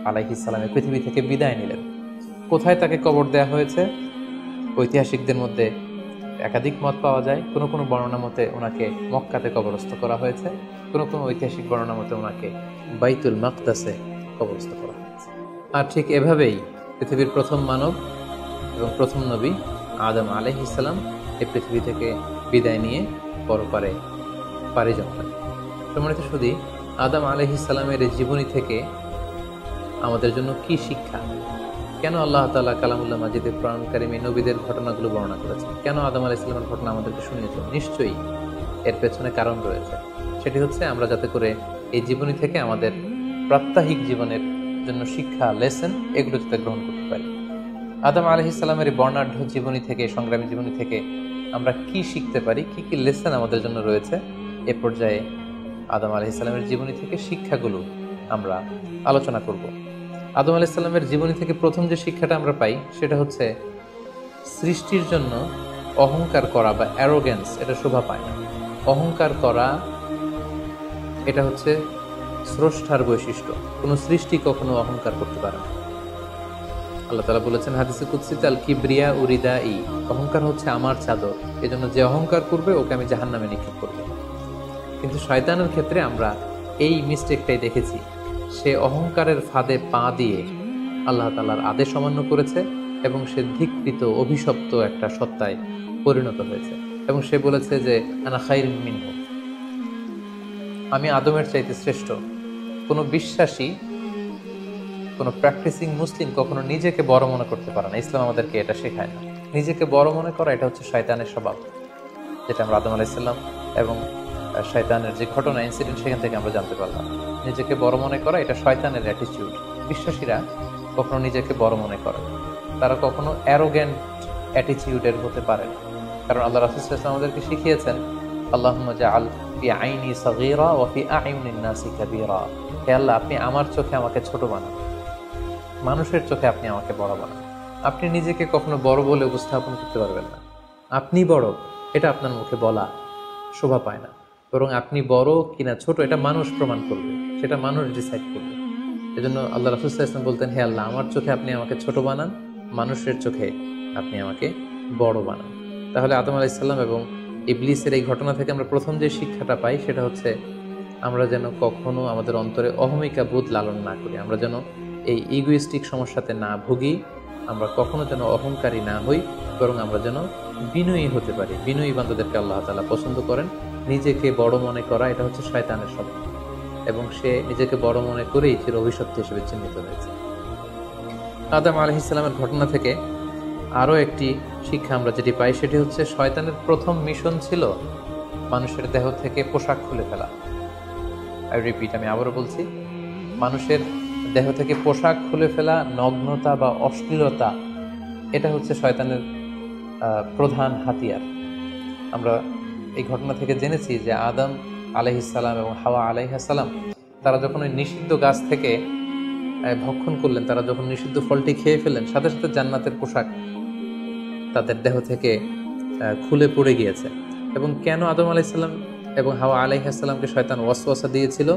আলাইহিস সালামের পৃথিবী থেকে বিদায় নিলেন। কোথায় তাকে কবর দেওয়া হয়েছে? ঐতিহাসিকদের মধ্যে একাধিক মত পাওয়া যায়। কোনো কোনো বর্ণনা মতে ওনাকে মক্কাতে কবরস্থ করা হয়েছে, কোনো কোনো ঐতিহাসিক বর্ণনা মতে ওনাকে বাইতুল মাকদাসে কবরস্থ করা হয়েছে। আর ঠিক এভাবেই পৃথিবীর প্রথম মানব এবং প্রথম নবী আদম আলাইহিস সালাম এই পৃথিবী থেকে বিদায় নিয়ে পরপারে পাড়ি জমালেন। সম্মানিত শুধু আদম আলাইহিস সালামের এই জীবনী থেকে আমাদের জন্য কি শিক্ষা? কেন আল্লাহ তাআলা কালামুল্লাহ মাজিদে কোরআন কারিমে নবীদের ঘটনাগুলো বর্ণনা করেছেন? কেন আদম আলাইহিস সালামের ঘটনা আমাদেরকে শুনিয়েছেন? নিশ্চয়ই এর পেছনে কারণ রয়েছে। সেটি হচ্ছে আমরা যাতে করে এই জীবনী থেকে আমাদের প্রাত্যহিক জীবনের জন্য শিক্ষা, লেসন, এগুলো যাতে গ্রহণ করতে পারি। আদম আলাইহিস সালামের এই বর্ণাঢ্য জীবনী থেকে, সংগ্রামী জীবনী থেকে আমরা কি শিখতে পারি, কি কি লেসন আমাদের জন্য রয়েছে, এ পর্যায়ে আদম আলাইহিস সালামের জীবনী থেকে শিক্ষাগুলো আমরা আলোচনা করব। আদম আলাইহিস সালামের জীবনী থেকে প্রথম যে শিক্ষাটা আমরা পাই সেটা হচ্ছে সৃষ্টির জন্য অহংকার করা বা অ্যারোগেন্স এটা শোভা পায় না। অহংকার করা এটা হচ্ছে স্রষ্টার বৈশিষ্ট্য। কোনো সৃষ্টি কখনো অহংকার করতে পারে না। আল্লাহ তাআলা বলেছেন হাদিসে কুদসিতে, আল কিবরিয়া উরিদাই, অহংকার হচ্ছে আমার চাদর, এজন্য যে অহংকার করবে ওকে আমি জাহান্নামে নিক্ষেপ করব। কিন্তু শয়তানের ক্ষেত্রে আমরা এই মিস্টেকটাই দেখেছি। সে অহংকারের ফাঁদে পা দিয়ে আল্লাহ তাআলার আদেশ অমান্য করেছে এবং সে ধিক্কৃত, অভিশপ্ত একটা সত্তায় পরিণত হয়েছে। এবং সে বলেছে যে আনা খায়রুম মিনহু, আমি আদমের চাইতে শ্রেষ্ঠ। কোনো বিশ্বাসী, কোনো প্র্যাকটিসিং মুসলিম কখনো নিজেকে বড় মনে করতে পারে না। ইসলাম আমাদেরকে এটা শেখায় না। নিজেকে বড় মনে করা এটা হচ্ছে শয়তানের স্বভাব, যেটা আমরা আদম আলাইহিস সালাম এবং শয়তানের যে ঘটনা, ইনসিডেন্ট, সেখান থেকে আমরা জানতে পারলাম। নিজেকে বড় মনে করা এটা শয়তানের অ্যাটিটিউড। বিশ্বাসীরা কখনো নিজেকে বড় মনে করে, তারা কখনো অ্যারোগ্যান্ট অ্যাটিটিউডের হতে পারে না। কারণ আল্লাহ রাসূল সাল্লাল্লাহু আলাইহি ওয়াসাল্লাম আমাদেরকে শিখিয়েছেন, আল্লাহুম্মা জাআল ফি আইনি সাগীরা ওয়া ফি আ'ইউনিন নাসি কাবীরা, হে আল্লাহ, আপনি আমার চোখে আমাকে ছোট বানান, মানুষের চোখে আপনি আমাকে বড় বানান। আপনি নিজেকে কখনো বড় বলে উপস্থাপন করতে পারবেন না। আপনি বড়, এটা আপনার মুখে বলা শোভা পায় না। বরং আপনি বড় কিনা ছোট এটা মানুষ প্রমাণ করবে, সেটা মানুষ ডিসাইড করবে। এজন্য আল্লাহ রাসূল সাল্লাল্লাহু আলাইহি ওয়াসাল্লাম বলতেন, হে আল্লাহ, আমার চোখে আপনি আমাকে ছোট বানান, মানুষের চোখে আপনি আমাকে বড় বানান। তাহলে আদম আলাইহিস সালাম এবং ইবলিসের এই ঘটনা থেকে আমরা প্রথম যে শিক্ষাটা পাই সেটা হচ্ছে আমরা যেন কখনো আমাদের অন্তরে অহমিকা বোধ লালন না করি, আমরা যেন এই ইগোইস্টিক সমস্যাতে না ভুগি, আমরা কখনো যেন অহংকারী না হই, বরং আমরা যেন বিনয়ী হতে পারি। বিনয়ী বান্দাদেরকে আল্লাহ তাআলা পছন্দ করেন। নিজেকে বড় মনে করা এটা হচ্ছে শয়তানের স্বভাব, এবং সে নিজেকে বড় মনে করেই চির অভিশপ্ত হিসেবে চিহ্নিত হয়েছে। আদম আলাইহিস সালামের ঘটনা থেকে আরও একটি শিক্ষা আমরা যেটি পাই সেটি হচ্ছে শয়তানের প্রথম মিশন ছিল মানুষের দেহ থেকে পোশাক খুলে ফেলা। আই রিপিট, আমি আবারও বলছি, মানুষের দেহ থেকে পোশাক খুলে ফেলা, নগ্নতা বা অশ্লীলতা, এটা হচ্ছে শয়তানের প্রধান হাতিয়ার। আমরা এই ঘটনা থেকে জেনেছি যে আদম আলাইহিস সালাম এবং হাওয়া আলাইহিস সালাম তারা যখন ওই নিষিদ্ধ গাছ থেকে ভক্ষণ করলেন, তারা যখন নিষিদ্ধ ফলটি খেয়ে ফেললেন, সাথে সাথে জান্নাতের পোশাক তাদের দেহ থেকে খুলে পড়ে গিয়েছে। এবং কেন আদম আলাইহিস সালাম এবং হাওয়া আলাইহিস সালামকে শয়তান ওয়াসওয়াসা দিয়েছিল?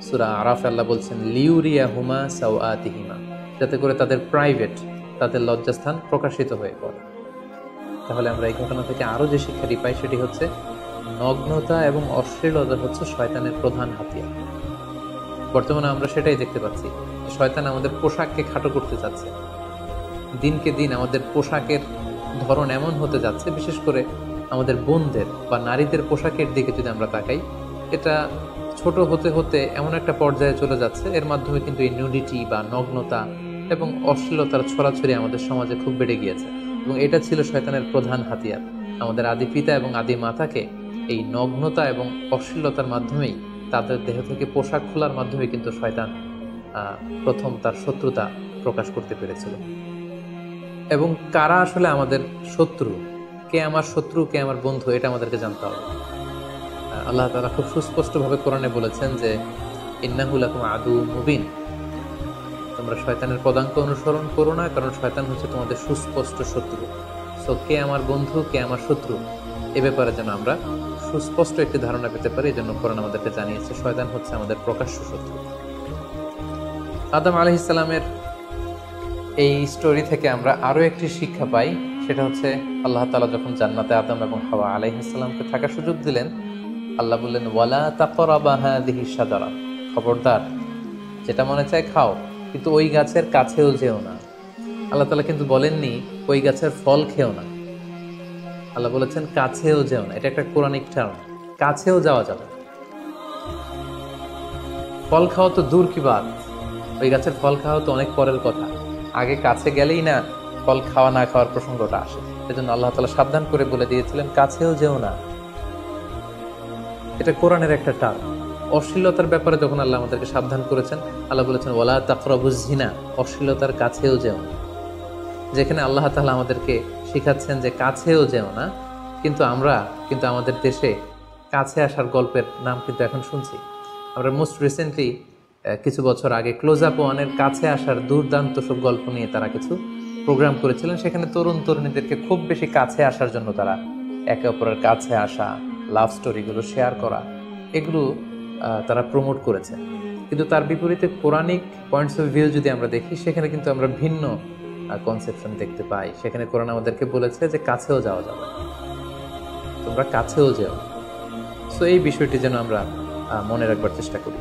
সূরা আরাফে আল্লাহ বলছেন, লিউরিয়াহুমা সাওআতিহিমা, যাতে করে তাদের প্রাইভেট, তাদের লজ্জাস্থান প্রকাশিত হয়ে পড়ে। তাহলে আমরা এই ঘটনা থেকে আরও যে শিক্ষাটি পাই সেটি হচ্ছে নগ্নতা এবং অশ্লীলতা হচ্ছে শয়তানের প্রধান হাতিয়ার। বর্তমানে আমরা সেটাই দেখতে পাচ্ছি, শয়তান আমাদের পোশাককে খাটো করতে যাচ্ছে। দিনকে দিন আমাদের পোশাকের ধরন এমন হতে যাচ্ছে, বিশেষ করে আমাদের বোনদের বা নারীদের পোশাকের দিকে যদি আমরা তাকাই, এটা ছোট হতে হতে এমন একটা পর্যায়ে চলে যাচ্ছে, এর মাধ্যমে কিন্তু এই নিউডিটি বা নগ্নতা এবং অশ্লীলতার ছড়াছড়ি আমাদের সমাজে খুব বেড়ে গিয়েছে। এবং এটা ছিল শয়তানের প্রধান হাতিয়ার। আমাদের আদি পিতা এবং আদি মাতাকে এই নগ্নতা এবং অশ্লীলতার মাধ্যমেই, তাদের দেহ থেকে পোশাক খোলার মাধ্যমে কিন্তু শয়তান প্রথম তার শত্রুতা প্রকাশ করতে পেরেছিল। এবং কারা আসলে আমাদের শত্রু, কে আমার শত্রু, কে আমার বন্ধু, এটা আমাদেরকে জানতে হবে। আল্লাহ তাআলা খুব সুস্পষ্টভাবে কোরআনে বলেছেন যে ইন্নাহু লাকুম আদুউম মুবিন, তোমরা শয়তানের পদাঙ্ক অনুসরণ করো না, কারণ শয়তান হচ্ছে তোমাদের সুস্পষ্ট শত্রু। সো কে আমার বন্ধু, কে আমার শত্রু, এ ব্যাপারে যেন আমরা সুস্পষ্ট একটি ধারণা পেতে পারি। এই জন্য কোরআন আমাদেরকে জানিয়েছে শয়তান হচ্ছে আমাদের প্রকাশ্য শত্রু। আদম আলাইহিস সালামের এই স্টোরি থেকে আমরা আরো একটি শিক্ষা পাই, সেটা হচ্ছে আল্লাহ তাআলা যখন জান্নাতে আদম এবং হাওয়া আলাইহিস সালামকে থাকার সুযোগ দিলেন, আল্লাহ বললেন ওয়ালা তাকরাবা হাযিহি শাজারা, খবরদার যেটা মনে চায় খাও, কিন্তু ওই গাছের কাছেও যেও না। আল্লাহ তাআলা কিন্তু বলেননি ওই গাছের ফল খেও না, আল্লাহ বলেছেন কাছেও যেও না। এটা একটা কোরআনিক টার্ম, কাছেও যাওয়া যাবে না। ফল খাওয়া তো দূর কি বাত, ওই গাছের ফল খাওয়া তো অনেক পরের কথা, আগে কাছে গেলেই না ফল খাওয়া না খাওয়ার প্রসঙ্গটা আসে। সেজন্য আল্লাহ তাআলা সাবধান করে বলে দিয়েছিলেন কাছেও যেও না। এটা কোরআনের একটা টার্ম। অশ্লীলতার ব্যাপারে যখন আল্লাহ আমাদেরকে সাবধান করেছেন, আল্লাহ বলেছেন ওয়ালা তাকরাবুজ জিনা, অশ্লীলতার কাছেও যেও না। যেখানে আল্লাহ তাআলা আমাদেরকে শিখাচ্ছেন যে কাছেও যেও না, কিন্তু আমরা আমাদের দেশে কাছে আসার গল্পের নাম কিন্তু এখন শুনছি। আমরা মোস্ট রিসেন্টলি কিছু বছর আগে ক্লোজ আপ ওয়ানের কাছে আসার দুর্দান্ত সব গল্প নিয়ে তারা কিছু প্রোগ্রাম করেছিলেন। সেখানে তরুণ তরুণীদেরকে খুব বেশি কাছে আসার জন্য তারা একে অপরের কাছে আসা, লাভ স্টোরিগুলো শেয়ার করা, এগুলো তারা প্রমোট করেছে। কিন্তু তার বিপরীতে কোরআনিক পয়েন্টস অফ ভিউ যদি আমরা দেখি, সেখানে কিন্তু আমরা ভিন্ন কনসেপশন দেখতে পাই। সেখানে কোরআন আমাদেরকে বলেছে যে কাছেও যাওয়া যাবে, তোমরা কাছেও যেও। সো এই বিষয়টি যেন আমরা মনে রাখবার চেষ্টা করি।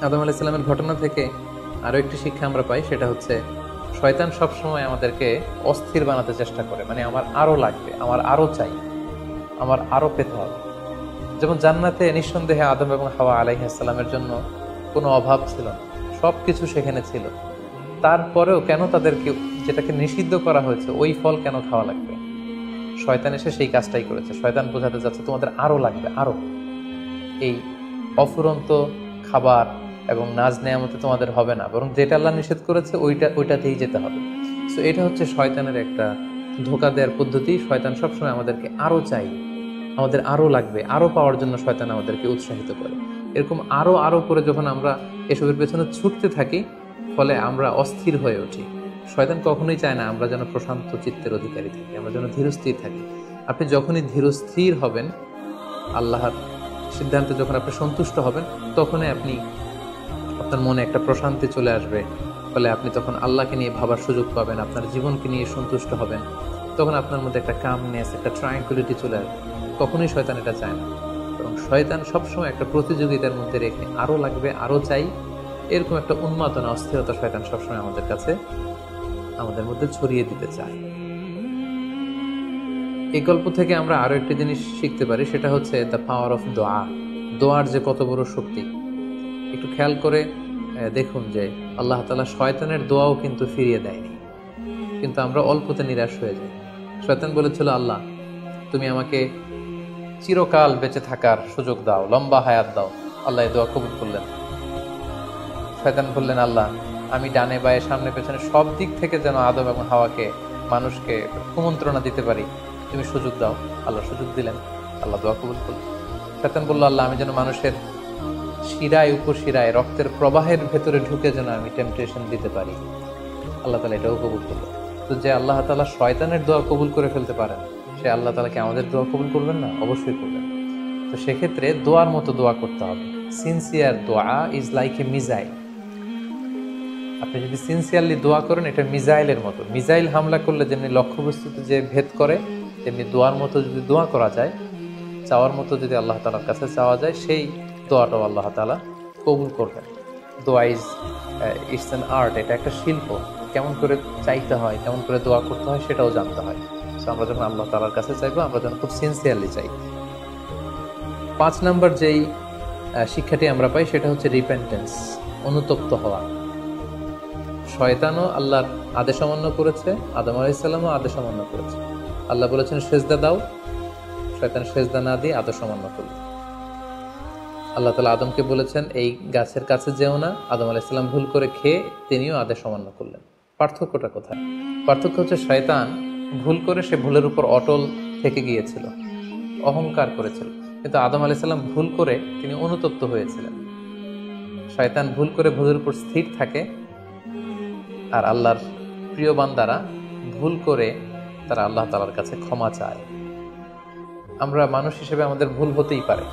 আদম আলাইহিস সালামের ঘটনা থেকে আরো একটি শিক্ষা আমরা পাই, সেটা হচ্ছে শয়তান সবসময় আমাদেরকে অস্থির বানাতে চেষ্টা করে। মানে আমার আরো লাগবে, আমার আরো চাই, আমার আরো পেতে হবে। যেমন জান্নাতে নিঃসন্দেহে আদম এবং হাওয়া আলাইহিস সালামের জন্য কোনো অভাব ছিল না, সবকিছু সেখানে ছিল। তারপরেও কেন তাদেরকে, যেটাকে নিষিদ্ধ করা হয়েছে, ওই ফল কেন খাওয়া লাগবে? শয়তান এসে সেই কাজটাই করেছে। শয়তান বোঝাতে যাচ্ছে তোমাদের আরো লাগবে, আরো। এই অফুরন্ত খাবার এবং নাজ নেয়ামতে তোমাদের হবে না, বরং যেটা আল্লাহ নিষেধ করেছে ওইটাতেই যেতে হবে। সো এটা হচ্ছে শয়তানের একটা ধোঁকা দেওয়ার পদ্ধতি। শয়তান সবসময় আমাদেরকে আরো চাই, আমাদের আরো লাগবে, আরো পাওয়ার জন্য শয়তান আমাদেরকে উৎসাহিত করে। এরকম আরো আরো করে যখন আমরা এসবের পেছনে ছুটতে থাকি, ফলে আমরা অস্থির হয়ে উঠি। শয়তান কখনোই চায় না আমরা যেন প্রশান্ত চিত্তের অধিকারী থাকি, আমরা যেন ধীরস্থির থাকি। আপনি যখনই ধীরস্থির হবেন, আল্লাহর সিদ্ধান্তে যখন আপনি সন্তুষ্ট হবেন, তখনই আপনার মনে একটা প্রশান্তি চলে আসবে। ফলে আপনি তখন আল্লাহকে নিয়ে ভাবার সুযোগ পাবেন, আপনার জীবনকে নিয়ে সন্তুষ্ট হবেন। তখন আপনার মধ্যে একটা কামনেস, একটা ট্রাঙ্কুইলিটি চলে আসবে। কখনোই শয়তান এটা চায় না, এবং শয়তান সবসময় একটা প্রতিযোগিতার মধ্যে রেখে আরো লাগবে, আরো চাই, এরকম একটা উন্মাদনা, অস্থিরতা শয়তান সবসময় আমাদের কাছে, আমাদের মধ্যে ছড়িয়ে দিতে চায়। এই গল্প থেকে আমরা আরো একটি জিনিস শিখতে পারি, সেটা হচ্ছে দ্য পাওয়ার অফ দোয়া। দোয়ার যে কত বড় শক্তি। একটু খেয়াল করে দেখুন যে আল্লাহ তাআলা শয়তানের দোয়াও কিন্তু ফিরিয়ে দেয়নি, কিন্তু আমরা অল্পতে নিরাশ হয়ে যাই। শয়তান বলেছিল আল্লাহ তুমি আমাকে চিরকাল বেঁচে থাকার সুযোগ দাও, লম্বা হায়াত দাও। আল্লাহ এই দোয়া কবুল করলেন। শয়তান বললেন আল্লাহ আমি ডানে বায়ে সামনে পেছনে সব দিক থেকে যেন আদম এবং হাওয়াকে, মানুষকে কুমন্ত্রণা দিতে পারি, তুমি সুযোগ দাও। আল্লাহ সুযোগ দিলেন, আল্লাহ দোয়া কবুল করলেন। শয়তান বলল আল্লাহ আমি যেন মানুষের শিরায় উপশিরায় রক্তের প্রবাহের ভেতরে ঢুকে যেন আমি টেম্পটেশন দিতে পারি। আল্লাহ তাআলা এটাও কবুল করলেন। তো যে আল্লাহ তাআলা শয়তানের দোয়া কবুল করে ফেলতে পারেন, সে আল্লাহ তাআলাকে আমাদের দোয়া কবুল করবেন না? অবশ্যই করবেন। তো সেক্ষেত্রে দোয়ার মতো দোয়া করতে হবে। সিনসিয়ার দোয়া ইজ লাইক এ মিসাইল। আপনি যদি সিনসিয়ারলি দোয়া করেন, এটা মিসাইলের মতো। মিসাইল হামলা করলে যেমনি লক্ষ্যবস্তুতে যে ভেদ করে, তেমনি দোয়ার মতো যদি দোয়া করা যায়, চাওয়ার মতো যদি আল্লাহ তাআলার কাছে চাওয়া যায়, সেই দোয়াটাও আল্লাহ তাআলা কবুল করবেন। দোয়া ইটস অ্যান আর্ট, এটা একটা শিল্প। কেমন করে চাইতে হয়, কেমন করে দোয়া করতে হয়, সেটাও জানতে হয়। তো আমরা যখন আল্লাহ তাআলার কাছে চাইবো, আমরা যেন খুব সিনসিয়ারলি চাই। 5 নম্বর যেই শিক্ষাটি আমরা পাই, সেটা হচ্ছে রিপেন্টেন্স, অনুতপ্ত হওয়া। শয়তানও আল্লাহর আদেশ অমান্য করেছে, আদম আলাইহিস সালামও আদেশ অমান্য করেছে। আল্লাহ বলেছেন সেজদা দাও, শয়তান সেজদা না দিয়ে আদেশ অমান্য করল। আল্লাহ তাআলা আদমকে বলেছেন এই গাছের কাছে যেও না, আদম আলাইহিস সালাম ভুল করে খেয়ে তিনিও আদেশ অমান্য করলেন। পার্থক্যটা কোথায়? পার্থক্য হচ্ছে শয়তান ভুল করে সে ভুলের উপর অটল থেকে গিয়েছিল, অহংকার করেছিল। কিন্তু আদম আলাইহিস সালাম ভুল করে তিনি অনুতপ্ত হয়েছিলেন। শয়তান ভুল করে ভুলের উপর স্থির থাকে, আর আল্লাহর প্রিয় বান্দারা ভুল করে তারা আল্লাহ তাআলার কাছে ক্ষমা চায়। আমরা মানুষ হিসেবে আমাদের ভুল হতেই পারে,